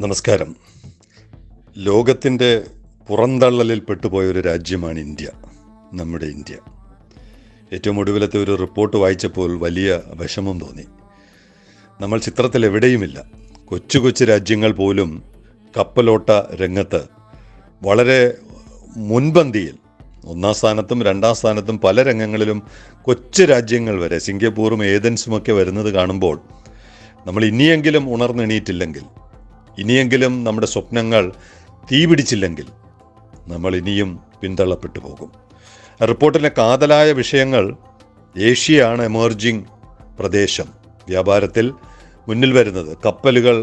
നമസ്കാരം. ലോകത്തിൻ്റെ പുറന്തള്ളലിൽ പെട്ടുപോയ ഒരു രാജ്യമാണ് ഇന്ത്യ, നമ്മുടെ ഇന്ത്യ. ഏറ്റവും ഒടുവിലത്തെ ഒരു റിപ്പോർട്ട് വായിച്ചപ്പോൾ വലിയ വിഷമം തോന്നി. നമ്മൾ ചിത്രത്തിൽ എവിടെയുമില്ല. കൊച്ചു കൊച്ചു രാജ്യങ്ങൾ പോലും കപ്പലോട്ട രംഗത്ത് വളരെ മുൻപന്തിയിൽ, ഒന്നാം സ്ഥാനത്തും രണ്ടാം സ്ഥാനത്തും പല രംഗങ്ങളിലും കൊച്ചു രാജ്യങ്ങൾ വരെ, സിംഗപ്പൂറും ഏതൻസുമൊക്കെ വരുന്നത് കാണുമ്പോൾ നമ്മൾ ഇനിയെങ്കിലും ഉണർന്നെണീറ്റില്ലെങ്കിൽ, ഇനിയെങ്കിലും നമ്മുടെ സ്വപ്നങ്ങൾ തീപിടിച്ചില്ലെങ്കിൽ നമ്മൾ ഇനിയും പിന്തള്ളപ്പെട്ടു പോകും. റിപ്പോർട്ടിലെ കാതലായ വിഷയങ്ങൾ ഏഷ്യയാണ് എമർജിംഗ് പ്രദേശം, വ്യാപാരത്തിൽ മുന്നിൽ വരുന്നത്, കപ്പലുകൾ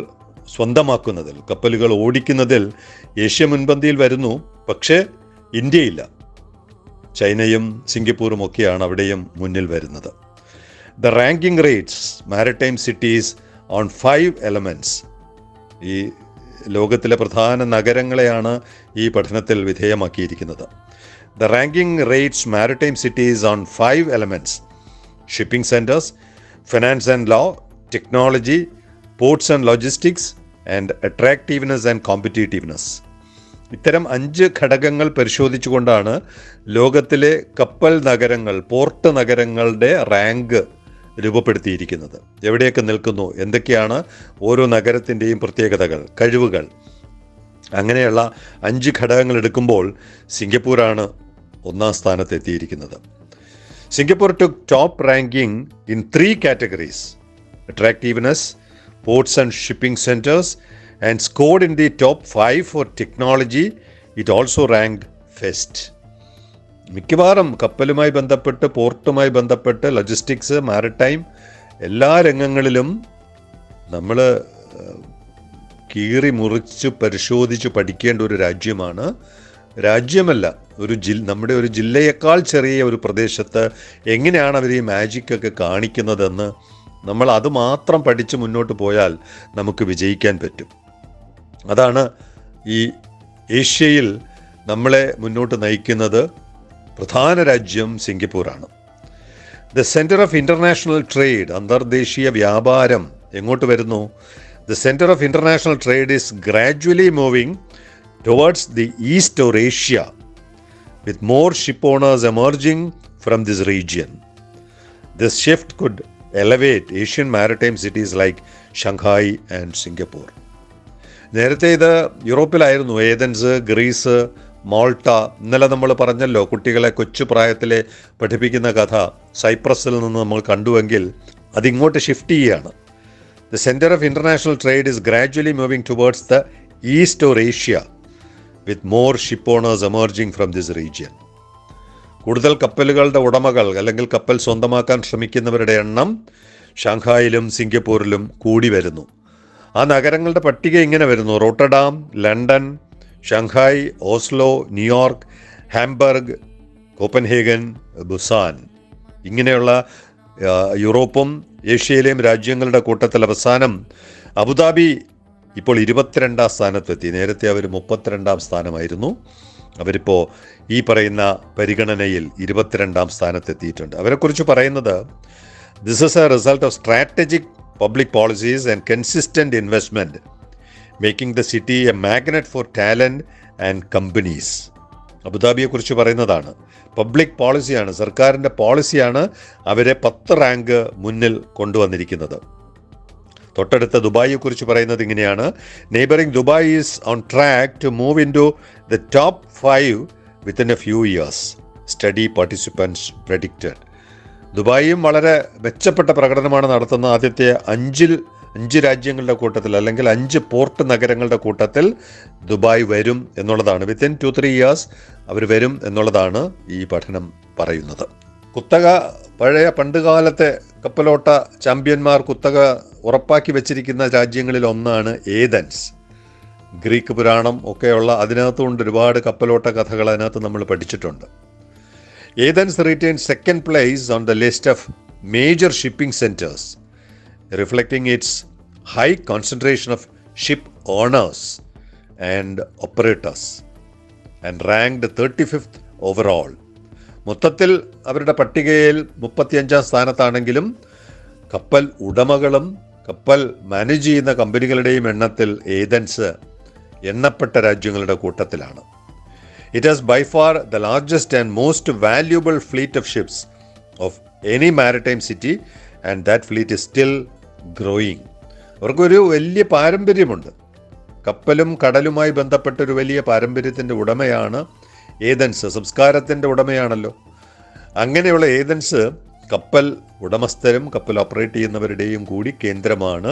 സ്വന്തമാക്കുന്നതിൽ, കപ്പലുകൾ ഓടിക്കുന്നതിൽ ഏഷ്യ മുൻപന്തിയിൽ വരുന്നു. പക്ഷേ ഇന്ത്യയില്ല. ചൈനയും സിംഗപ്പൂറും ഒക്കെയാണ് അവിടെയും മുന്നിൽ വരുന്നത്. The ranking rates maritime cities on 5 elements. ഈ ലോകത്തിലെ പ്രധാന നഗരങ്ങളെയാണ് ഈ പഠനത്തിൽ വിധേയമാക്കിയിരിക്കുന്നത്. The ranking rates maritime cities on 5 elements: shipping centres, finance and law, technology, ports and logistics and attractiveness and competitiveness. ഇത്തരം 5 ഘടകങ്ങൾ പരിശോധിച്ചുകൊണ്ടാണ് ലോകത്തിലെ കപ്പൽ നഗരങ്ങൾ, പോർട്ട് നഗരങ്ങളുടെ റാങ്ക് രൂപപ്പെടുത്തിയിരിക്കുന്നത്. എവിടെയൊക്കെ നിൽക്കുന്നു, എന്തൊക്കെയാണ് ഓരോ നഗരത്തിൻ്റെയും പ്രത്യേകതകൾ, കഴിവുകൾ, അങ്ങനെയുള്ള 5 ഘടകങ്ങൾ എടുക്കുമ്പോൾ സിംഗപ്പൂരാണ് ഒന്നാം സ്ഥാനത്തെത്തിയിരിക്കുന്നത്. Singapore took top ranking in 3 categories: attractiveness, ports and shipping centers, and scored in the top 5 for technology. It also ranked first. മിക്കവാറും കപ്പലുമായി ബന്ധപ്പെട്ട്, പോർട്ടുമായി ബന്ധപ്പെട്ട്, ലോജിസ്റ്റിക്സ്, മാരിടൈം എല്ലാ രംഗങ്ങളിലും നമ്മൾ കീറി മുറിച്ച് പരിശോധിച്ച് പഠിക്കേണ്ട ഒരു രാജ്യമാണ്. രാജ്യമല്ല, നമ്മുടെ ഒരു ജില്ലയേക്കാൾ ചെറിയ ഒരു പ്രദേശത്ത് എങ്ങനെയാണ് അവർ ഈ മാജിക്കൊക്കെ കാണിക്കുന്നതെന്ന് നമ്മൾ അത് മാത്രം പഠിച്ച് മുന്നോട്ട് പോയാൽ നമുക്ക് വിജയിക്കാൻ പറ്റും. അതാണ് ഈ ഏഷ്യയിൽ നമ്മളെ മുന്നോട്ട് നയിക്കുന്നത്. പ്രധാന രാജ്യം സിംഗപ്പൂരാണ്. The centre of international trade, അന്തർദേശീയ വ്യാപാരം എങ്ങോട്ട് വരുന്നു? The centre of international trade is gradually moving towards the east or Asia, with more ship owners emerging from this region. This shift could elevate Asian maritime cities like Shanghai and Singapore. നേരത്തെ ഇത് യൂറോപ്പിലായിരുന്നു. Athens, Greece, Malta. ഇന്നലെ നമ്മൾ പറഞ്ഞല്ലോ, കുട്ടികളെ കൊച്ചു പ്രായത്തിലെ പഠിപ്പിക്കുന്ന കഥ സൈപ്രസിൽ നിന്ന് നമ്മൾ കണ്ടുവെങ്കിൽ അതിങ്ങോട്ട് ഷിഫ്റ്റ് ചെയ്യുകയാണ്. The centre of international trade is gradually moving towards the east or Asia, with more ship owners emerging from this region. കൂടുതൽ കപ്പലുകളുടെ ഉടമകൾ അല്ലെങ്കിൽ കപ്പൽ സ്വന്തമാക്കാൻ ശ്രമിക്കുന്നവരുടെ എണ്ണം ഷാങ്ഹായിലും സിംഗപ്പൂരിലും കൂടി വരുന്നു. ആ നഗരങ്ങളുടെ പട്ടിക ഇങ്ങനെ വരുന്നു: Rotterdam, London, Shanghai, Oslo, New York, Hamburg, Copenhagen, Busan. ഇങ്ങനെയുള്ള യൂറോപ്പും ഏഷ്യയിലെയും രാജ്യങ്ങളുടെ കൂട്ടത്തിൽ അവസാനം അബുദാബി ഇപ്പോൾ 22ാം സ്ഥാനത്തെത്തി. നേരത്തെ അവർ 32ാം സ്ഥാനമായിരുന്നു. അവരിപ്പോൾ ഈ പറയുന്ന പരിഗണനയിൽ 22ാം സ്ഥാനത്തെത്തിയിട്ടുണ്ട്. അവരെക്കുറിച്ച് പറയുന്നത്, this is a result of strategic public policies and consistent investment, making the city a magnet for talent and companies. അബുദാബിയെക്കുറിച്ച് പറയുന്നതാണ്. പബ്ലിക് പോളിസിയാണ്, സർക്കാരിൻ്റെ പോളിസിയാണ് അവരെ 10 റാങ്ക് മുന്നിൽ കൊണ്ടുവന്നിരിക്കുന്നത്. തൊട്ടടുത്ത ദുബായിയെക്കുറിച്ച് പറയുന്നത് ഇങ്ങനെയാണ്: neighbouring Dubai is on track to move in to the top 5 within a few years, study participants predicted. ദുബായിയും വളരെ മെച്ചപ്പെട്ട പ്രകടനമാണ് നടത്തുന്നത്. ആദ്യത്തെ 5 രാജ്യങ്ങളുടെ കൂട്ടത്തിൽ, അല്ലെങ്കിൽ 5 പോർട്ട് നഗരങ്ങളുടെ കൂട്ടത്തിൽ ദുബായ് വരും എന്നുള്ളതാണ്. വിത്തിൻ 2-3 ഇയേഴ്സ് അവർ വരും എന്നുള്ളതാണ് ഈ പഠനം പറയുന്നത്. കുത്തക, പഴയ പണ്ടുകാലത്തെ കപ്പലോട്ട ചാമ്പ്യന്മാർ കുത്തക ഉറപ്പാക്കി വെച്ചിരിക്കുന്ന രാജ്യങ്ങളിൽ ഒന്നാണ് ഏതൻസ്. ഗ്രീക്ക് പുരാണം ഒക്കെയുള്ള, അതിനകത്തുകൊണ്ട് ഒരുപാട് കപ്പലോട്ട കഥകൾ അതിനകത്ത് നമ്മൾ പഠിച്ചിട്ടുണ്ട്. Athens retained second place on the list of major shipping centers, reflecting its high concentration of ship owners and operators, and ranked 35th overall. മൊത്തത്തിൽ അവരുടെ പട്ടികയിൽ 35ാം സ്ഥാനത്താണെങ്കിലും കപ്പൽ ഉടമകളും കപ്പൽ മാനേജ് ചെയ്യുന്ന കമ്പനികളുടെയും എണ്ണത്തിൽ ഏതൻസ് എണ്ണപ്പെട്ട രാജ്യങ്ങളുടെ കൂട്ടത്തിലാണ്. It has by far the largest and most valuable fleet of ships of any maritime city and that fleet is still growing. അവർക്കൊരു വലിയ പാരമ്പര്യമുണ്ട്. കപ്പലും കടലുമായി ബന്ധപ്പെട്ടൊരു വലിയ പാരമ്പര്യത്തിൻ്റെ ഉടമയാണ് ഏതൻസ്. സംസ്കാരത്തിൻ്റെ ഉടമയാണല്ലോ. അങ്ങനെയുള്ള ഏതൻസ് കപ്പൽ ഉടമസ്ഥരും കപ്പൽ ഓപ്പറേറ്റ് ചെയ്യുന്നവരുടെയും കൂടി കേന്ദ്രമാണ്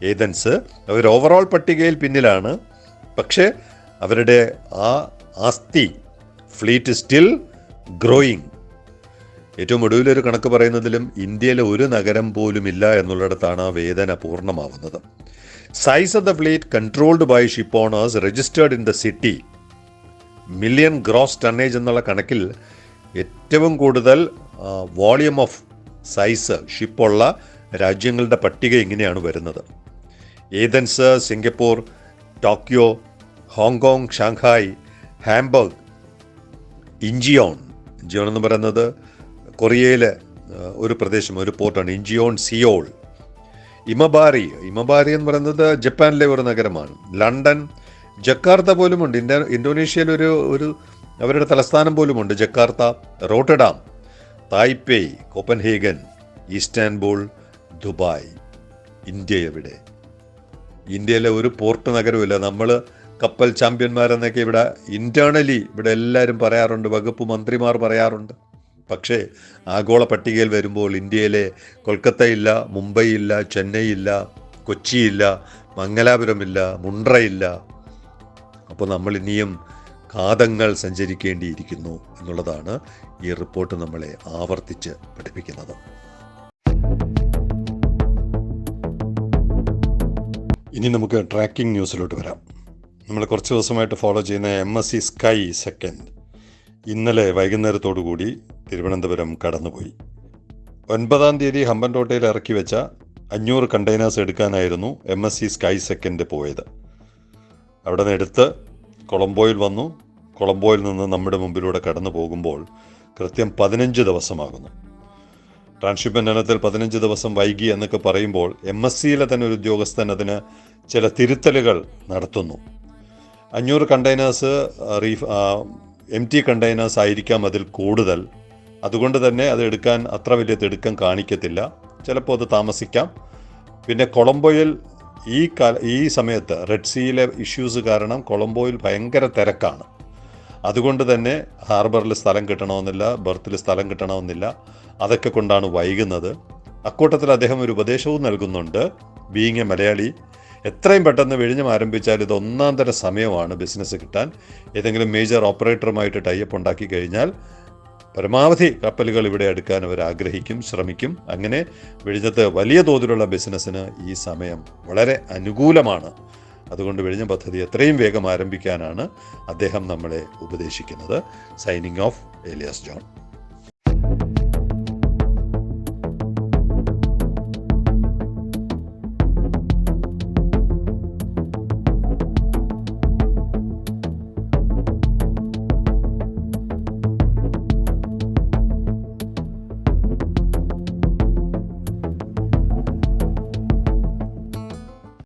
ഏതൻസ്. അവർ ഓവറോൾ പട്ടികയിൽ പിന്നിലാണ്. പക്ഷേ അവരുടെ ആ ആസ്തി ഫ്ലീറ്റ് സ്റ്റിൽ ഗ്രോയിങ്. ഏറ്റവും ഒടുവിലൊരു കണക്ക് പറയുന്നതിലും ഇന്ത്യയിലെ ഒരു നഗരം പോലും ഇല്ല എന്നുള്ളിടത്താണ് ആ വേദന പൂർണ്ണമാവുന്നത്. Size of the fleet controlled by ship owners registered in the city. Million gross tonnage എന്നുള്ള കണക്കിൽ ഏറ്റവും കൂടുതൽ വോളിയം ഓഫ് സൈസ് ഷിപ്പുള്ള രാജ്യങ്ങളുടെ പട്ടിക ഇങ്ങനെയാണ് വരുന്നത്. Athens, Singapore, Tokyo, Hong Kong, Shanghai, Hamburg, Incheon എന്ന് പറയുന്നത് കൊറിയയിലെ ഒരു പ്രദേശം, ഒരു പോർട്ടാണ് ഇഞ്ചിയോൺ, സിയോൾ, ഇമബാരി എന്ന് പറയുന്നത് ജപ്പാനിലെ ഒരു നഗരമാണ്, ലണ്ടൻ, ജക്കാർത്ത പോലുമുണ്ട്. ഇന്തോനേഷ്യയിൽ ഒരു അവരുടെ തലസ്ഥാനം പോലുമുണ്ട് Jakarta, Rotterdam, Taipei, Copenhagen, Istanbul, Dubai. India എവിടെ? ഇന്ത്യയിലെ ഒരു പോർട്ട് നഗരമില്ല. നമ്മൾ കപ്പൽ ചാമ്പ്യന്മാരെന്നൊക്കെ ഇവിടെ ഇൻറ്റേർണലി ഇവിടെ എല്ലാവരും പറയാറുണ്ട്, വകുപ്പ് മന്ത്രിമാർ പറയാറുണ്ട്. പക്ഷേ ആഗോള പട്ടികയിൽ വരുമ്പോൾ ഇന്ത്യയിലെ കൊൽക്കത്തയില്ല, മുംബൈയില്ല, ചെന്നൈയില്ല, കൊച്ചിയില്ല, മംഗലാപുരമില്ല, മുണ്ട്രയില്ല. അപ്പോൾ നമ്മൾ ഇനിയും കാതങ്ങൾ സഞ്ചരിക്കേണ്ടിയിരിക്കുന്നു എന്നുള്ളതാണ് ഈ റിപ്പോർട്ട് നമ്മളെ ആവർത്തിച്ച് പഠിപ്പിക്കുന്നത്. ഇനി നമുക്ക് ട്രാക്കിംഗ് ന്യൂസിലോട്ട് വരാം. നമ്മൾ കുറച്ച് ദിവസമായിട്ട് ഫോളോ ചെയ്യുന്ന MSC സ്കൈ സെക്കൻഡ് ഇന്നലെ വൈകുന്നേരത്തോടു കൂടി തിരുവനന്തപുരം കടന്നുപോയി. 9-ാം തീയതി ഹമ്പൻതോട്ടയിൽ ഇറക്കി വെച്ച 500 കണ്ടെയ്നേഴ്സ് എടുക്കാനായിരുന്നു MSC സ്കൈ സെക്കൻഡ് പോയത്. അവിടെ നിന്ന് എടുത്ത് കൊളംബോയിൽ വന്നു. കൊളംബോയിൽ നിന്ന് നമ്മുടെ മുമ്പിലൂടെ കടന്നു പോകുമ്പോൾ കൃത്യം 15 ദിവസമാകുന്നു. ട്രാൻസ്ഷിപ്മെൻ്റ് ഇനത്തിൽ 15 ദിവസം വൈകി എന്നൊക്കെ പറയുമ്പോൾ MSCയിലെ തന്നെ ഒരു ഉദ്യോഗസ്ഥൻ അതിന് ചില തിരുത്തലുകൾ നടത്തുന്നു. 500 കണ്ടെയ്നേഴ്സ് empty കണ്ടെയ്നേഴ്സ് ആയിരിക്കാം അതിൽ കൂടുതൽ. അതുകൊണ്ട് തന്നെ അത് എടുക്കാൻ അത്ര വലിയ തിടുക്കം കാണിക്കത്തില്ല. ചിലപ്പോൾ അത് താമസിക്കാം. പിന്നെ കൊളംബോയിൽ ഈ സമയത്ത് റെഡ് സീയിലെ ഇഷ്യൂസ് കാരണം കൊളംബോയിൽ ഭയങ്കര തിരക്കാണ്. അതുകൊണ്ട് തന്നെ ഹാർബറിൽ സ്ഥലം കിട്ടണമെന്നില്ല, ബർത്തിൽ സ്ഥലം കിട്ടണമെന്നില്ല. അതൊക്കെ കൊണ്ടാണ് വൈകുന്നത്. അക്കൂട്ടത്തിൽ അദ്ദേഹം ഒരു ഉപദേശവും നൽകുന്നുണ്ട്. ബീയിങ് എ മലയാളി, എത്രയും പെട്ടെന്ന് വിഴിഞ്ഞം ആരംഭിച്ചാൽ ഇത് ഒന്നാം തരം സമയമാണ് ബിസിനസ് കിട്ടാൻ. ഏതെങ്കിലും മേജർ ഓപ്പറേറ്ററുമായിട്ട് ടൈപ്പ് ഉണ്ടാക്കി കഴിഞ്ഞാൽ പരമാവധി കപ്പലുകൾ ഇവിടെ എടുക്കാൻ അവർ ആഗ്രഹിക്കും, ശ്രമിക്കും. അങ്ങനെ വിഴിഞ്ഞത്ത് വലിയ തോതിലുള്ള ബിസിനസ്സിന് ഈ സമയം വളരെ അനുകൂലമാണ്. അതുകൊണ്ട് വിഴിഞ്ഞം പദ്ധതി എത്രയും വേഗം ആരംഭിക്കാനാണ് അദ്ദേഹം നമ്മളെ ഉപദേശിക്കുന്നത്. Signing off, Elias John.